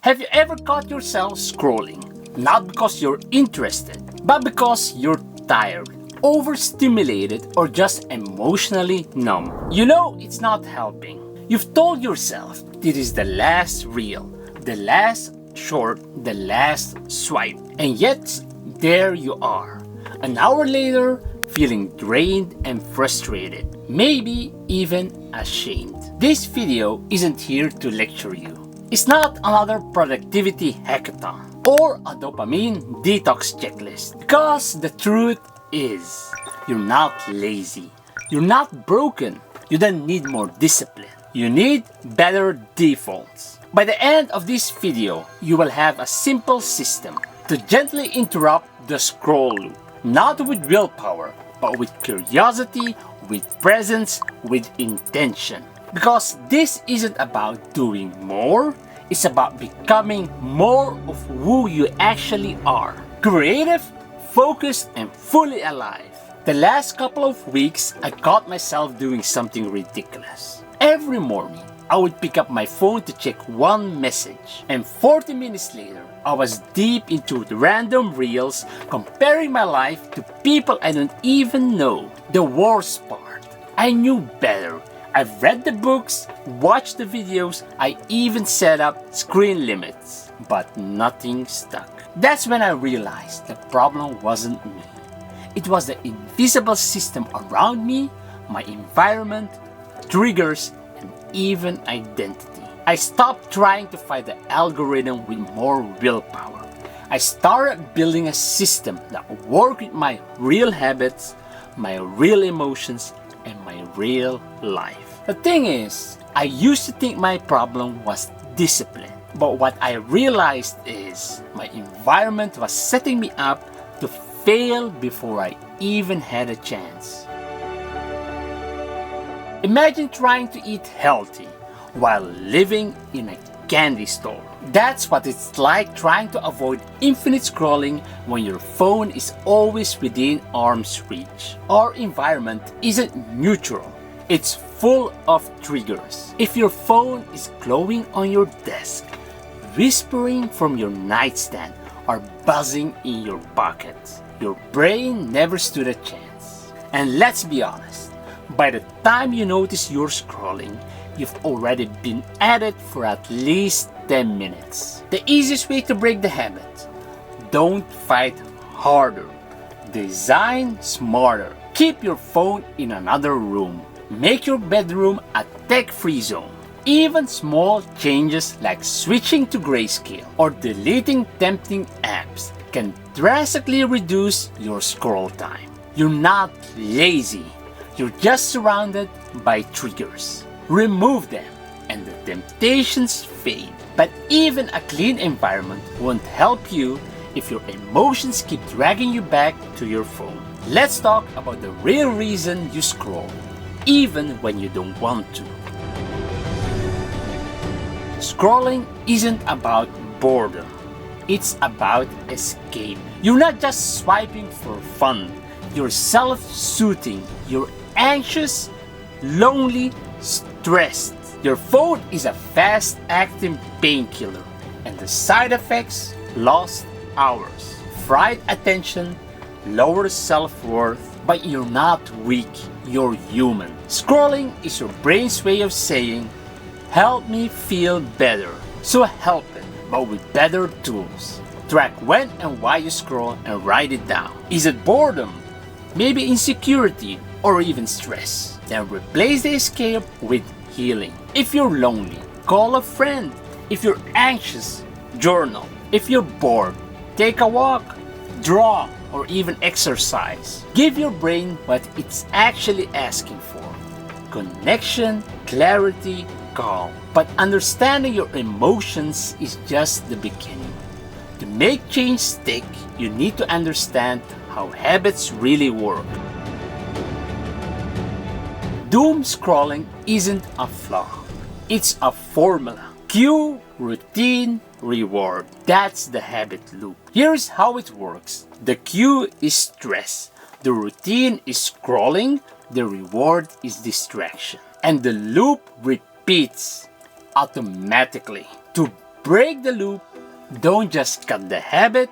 Have you ever caught yourself scrolling? Not because you're interested, but because you're tired, overstimulated, or just emotionally numb. You know it's not helping. You've told yourself this is the last reel, the last short, the last swipe. And yet, there you are. An hour later, feeling drained and frustrated, maybe even ashamed. This video isn't here to lecture you. It's not another productivity hackathon or a dopamine detox checklist. Because the truth is, you're not lazy. You're not broken. You don't need more discipline. You need better defaults. By the end of this video, you will have a simple system to gently interrupt the scroll loop. Not with willpower, but with curiosity, with presence, with intention. Because this isn't about doing more, it's about becoming more of who you actually are. Creative, focused, and fully alive. The last couple of weeks, I caught myself doing something ridiculous. Every morning, I would pick up my phone to check one message, and 40 minutes later, I was deep into the random reels, comparing my life to people I don't even know. The worst part, I knew better. I've read the books, watched the videos, I even set up screen limits, but nothing stuck. That's when I realized the problem wasn't me. It was the invisible system around me, my environment, triggers, and even identity. I stopped trying to fight the algorithm with more willpower. I started building a system that worked with my real habits, my real emotions, and my real life. The thing is, I used to think my problem was discipline. But what I realized is my environment was setting me up to fail before I even had a chance. Imagine trying to eat healthy while living in a candy store. That's what it's like trying to avoid infinite scrolling when your phone is always within arm's reach. Our environment isn't neutral. It's full of triggers. If your phone is glowing on your desk, whispering from your nightstand, or buzzing in your pocket, your brain never stood a chance. And let's be honest, by the time you notice you're scrolling, you've already been at it for at least 10 minutes. The easiest way to break the habit: don't fight harder. Design smarter. Keep your phone in another room. Make your bedroom a tech-free zone. Even small changes like switching to grayscale or deleting tempting apps can drastically reduce your scroll time. You're not lazy. You're just surrounded by triggers. Remove them and the temptations fade. But even a clean environment won't help you if your emotions keep dragging you back to your phone. Let's talk about the real reason you scroll, even when you don't want to. Scrolling isn't about boredom. It's about escape. You're not just swiping for fun. You're self-soothing. You're anxious, lonely, stressed. Your phone is a fast-acting painkiller, and the side effects: lost hours, fried attention, lower self-worth. But you're not weak, you're human. Scrolling is your brain's way of saying, help me feel better. So help it, but with better tools. Track when and why you scroll and write it down. Is it boredom? Maybe insecurity or even stress? Then replace the escape with healing. If you're lonely, call a friend. If you're anxious, journal. If you're bored, take a walk, draw, or even exercise. Give your brain what it's actually asking for: connection, clarity, calm. But understanding your emotions is just the beginning. To make change stick, you need to understand how habits really work. Doom scrolling isn't a flaw. It's a formula. Cue, routine, reward. That's the habit loop. Here's how it works. The cue is stress. The routine is scrolling. The reward is distraction. And the loop repeats automatically. To break the loop, don't just cut the habit,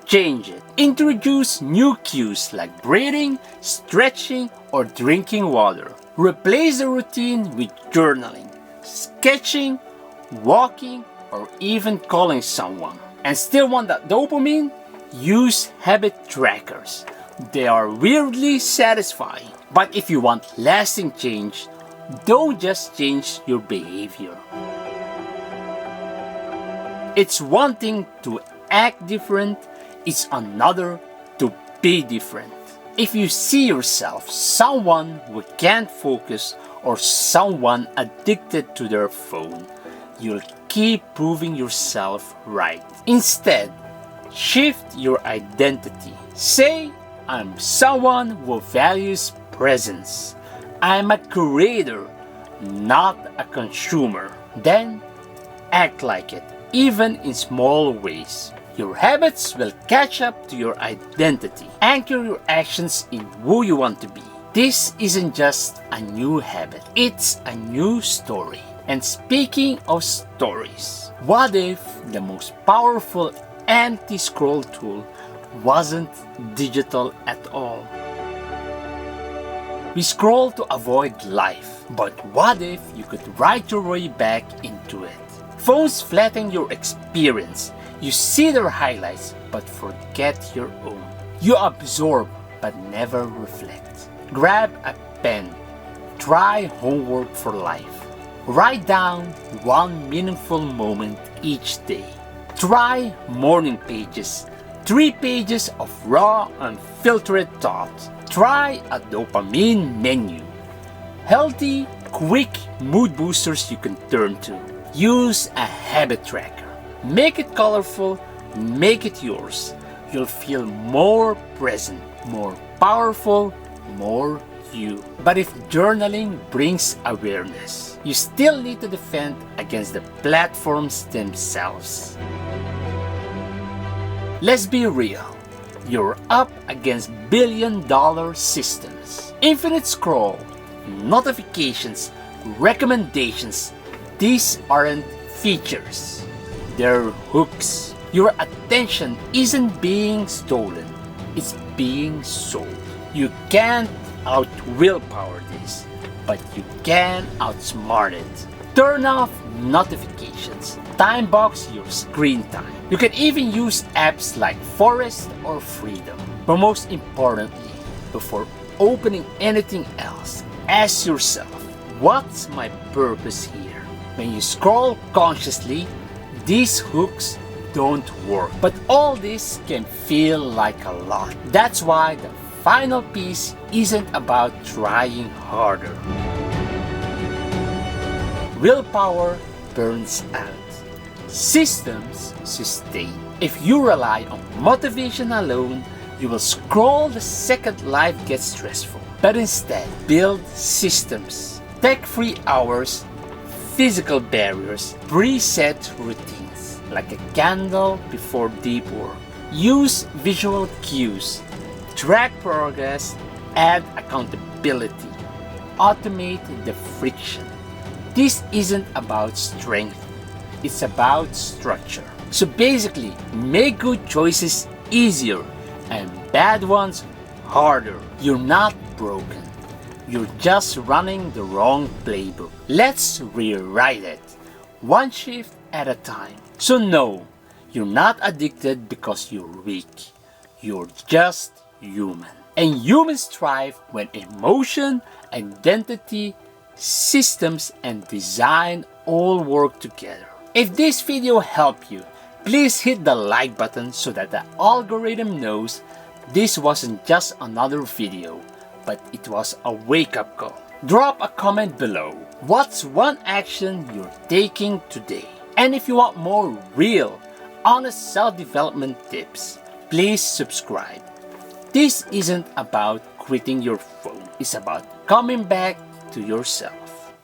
change it. Introduce new cues like breathing, stretching, or drinking water. Replace the routine with journaling, sketching, walking, or even calling someone. And still want that dopamine? Use habit trackers. They are weirdly satisfying. But if you want lasting change, don't just change your behavior. It's one thing to act different, it's another to be different. If you see yourself someone who can't focus or someone addicted to their phone, you'll keep proving yourself right. Instead, shift your identity. Say, I'm someone who values presence. I'm a creator, not a consumer. Then, act like it, even in small ways. Your habits will catch up to your identity. Anchor your actions in who you want to be. This isn't just a new habit, it's a new story. And speaking of stories, what if the most powerful anti-scroll tool wasn't digital at all? We scroll to avoid life, but what if you could write your way back into it? Phones flatten your experience. You see their highlights, but forget your own. You absorb, but never reflect. Grab a pen. Try homework for life. Write down one meaningful moment each day. Try morning pages. 3 pages of raw, unfiltered thought. Try a dopamine menu. Healthy, quick mood boosters you can turn to. Use a habit tracker. Make it colorful, make it yours. You'll feel more present, more powerful, more you. But if journaling brings awareness, you still need to defend against the platforms themselves. Let's be real. You're up against billion-dollar systems. Infinite scroll, notifications, recommendations. These aren't features. They're hooks. Your attention isn't being stolen. It's being sold. You can't out-willpower this, but you can outsmart it. Turn off notifications. Time box your screen time. You can even use apps like Forest or Freedom. But most importantly, before opening anything else, ask yourself, what's my purpose here? When you scroll consciously, these hooks don't work. But all this can feel like a lot. That's why the final piece isn't about trying harder. Willpower burns out. Systems sustain. If you rely on motivation alone, you will scroll the second life gets stressful. But instead, build systems. Tech-free hours, physical barriers, preset routines, like a candle before deep work. Use visual cues, track progress, add accountability, automate the friction. This isn't about strength, it's about structure. So basically, make good choices easier and bad ones harder. You're not broken. You're just running the wrong playbook. Let's rewrite it, one shift at a time. So no, you're not addicted because you're weak. You're just human. And humans thrive when emotion, identity, systems, and design all work together. If this video helped you, please hit the like button so that the algorithm knows this wasn't just another video, but it was a wake-up call. Drop a comment below. What's one action you're taking today? And if you want more real, honest self-development tips, please subscribe. This isn't about quitting your phone. It's about coming back to yourself.